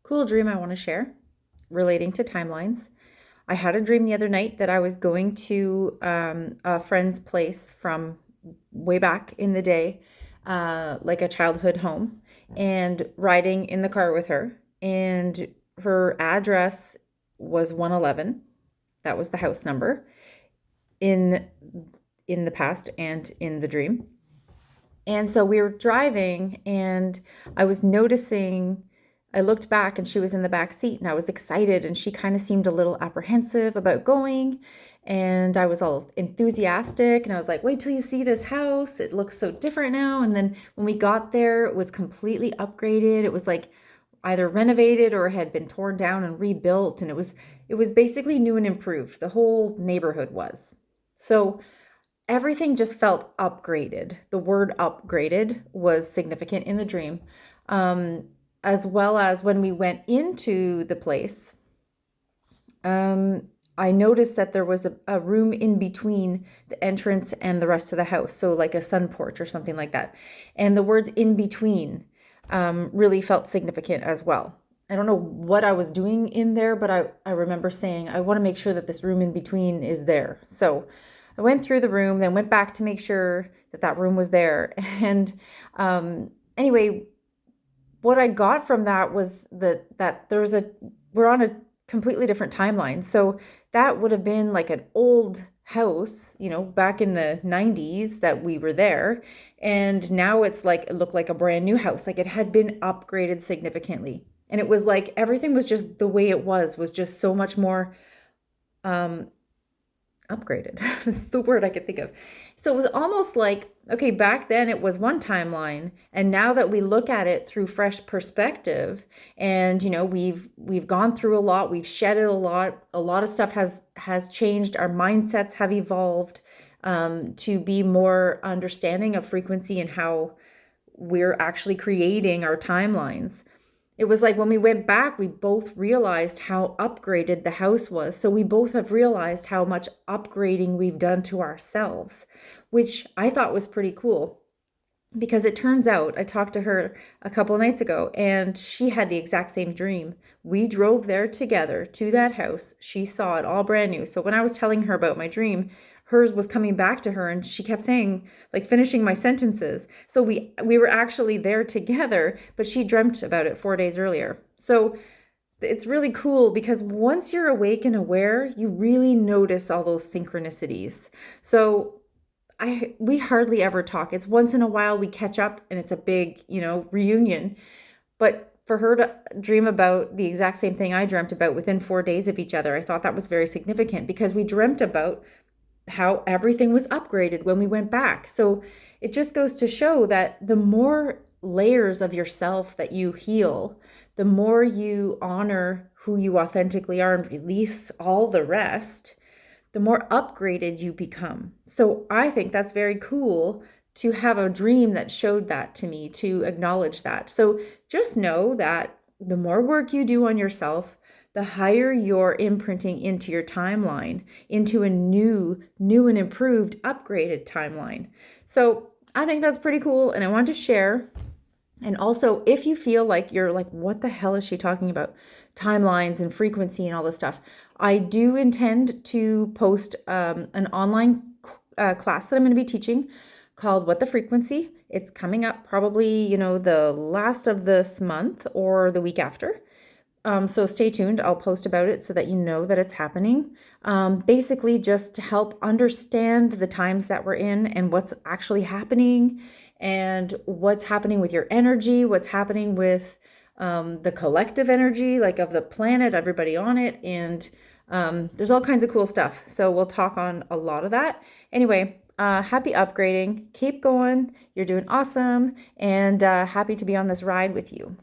Cool dream I want to share relating to timelines. I had a dream the other night that I was going to a friend's place from way back in the day, like a childhood home, and riding in the car with her. And her address was 111. That was the house number in in the past and in the dream. And so we were driving, and I was noticing, I looked back and she was in the back seat, and I was excited, and she kind of seemed a little apprehensive about going. And I was all enthusiastic, and I was like, wait till you see this house. It looks so different now. And then when we got there, it was completely upgraded. It was like either renovated or had been torn down and rebuilt. And it was basically new and improved. The whole neighborhood was. So everything just felt upgraded. The word upgraded was significant in the dream. Um, as well as when we went into the place, I noticed that there was a room in between the entrance and the rest of the house. So, like a sun porch or something like that. And the words in between really felt significant as well. I don't know what I was doing in there, but I remember saying, I want to make sure that this room in between is there. So I went through the room, then went back to make sure that that room was there. And anyway, what I got from that was that we're on a completely different timeline. So that would have been like an old house, back in the 90s that we were there. And now it's like, it looked like a brand new house. Like it had been upgraded significantly. And it was like everything was just the way it was just so much more um, upgraded. That's the word I could think of. So it was almost like, okay, back then it was one timeline, and now that we look at it through fresh perspective, and we've gone through a lot, we've shedded a lot of stuff has changed, our mindsets have evolved to be more understanding of frequency and how we're actually creating our timelines. It was like when we went back, we both realized how upgraded the house was. So we both have realized how much upgrading we've done to ourselves, which I thought was pretty cool. Because it turns out, I talked to her a couple of nights ago, and she had the exact same dream. We drove there together to that house. She saw it all brand new. So when I was telling her about my dream, hers was coming back to her, and she kept saying, like, finishing my sentences. So we were actually there together, but she dreamt about it 4 days earlier. So it's really cool because once you're awake and aware, you really notice all those synchronicities. So we hardly ever talk. It's once in a while we catch up, and it's a big, reunion. But for her to dream about the exact same thing I dreamt about within 4 days of each other, I thought that was very significant because we dreamt about how everything was upgraded when we went back. So it just goes to show that the more layers of yourself that you heal, the more you honor who you authentically are and release all the rest, the more upgraded you become. So I think that's very cool to have a dream that showed that to me, to acknowledge that. So just know that the more work you do on yourself, the higher you're imprinting into your timeline, into a new and improved, upgraded timeline. So I think that's pretty cool, and I want to share. And also, if you feel like you're like, what the hell is she talking about? Timelines and frequency and all this stuff. I do intend to post an online class that I'm going to be teaching called What the Frequency. It's coming up probably, the last of this month or the week after. So stay tuned. I'll post about it so that you know that it's happening. Basically, just to help understand the times that we're in and what's actually happening and what's happening with your energy, what's happening with the collective energy, like of the planet, everybody on it. And there's all kinds of cool stuff. So we'll talk on a lot of that. Anyway, happy upgrading. Keep going. You're doing awesome. And happy to be on this ride with you.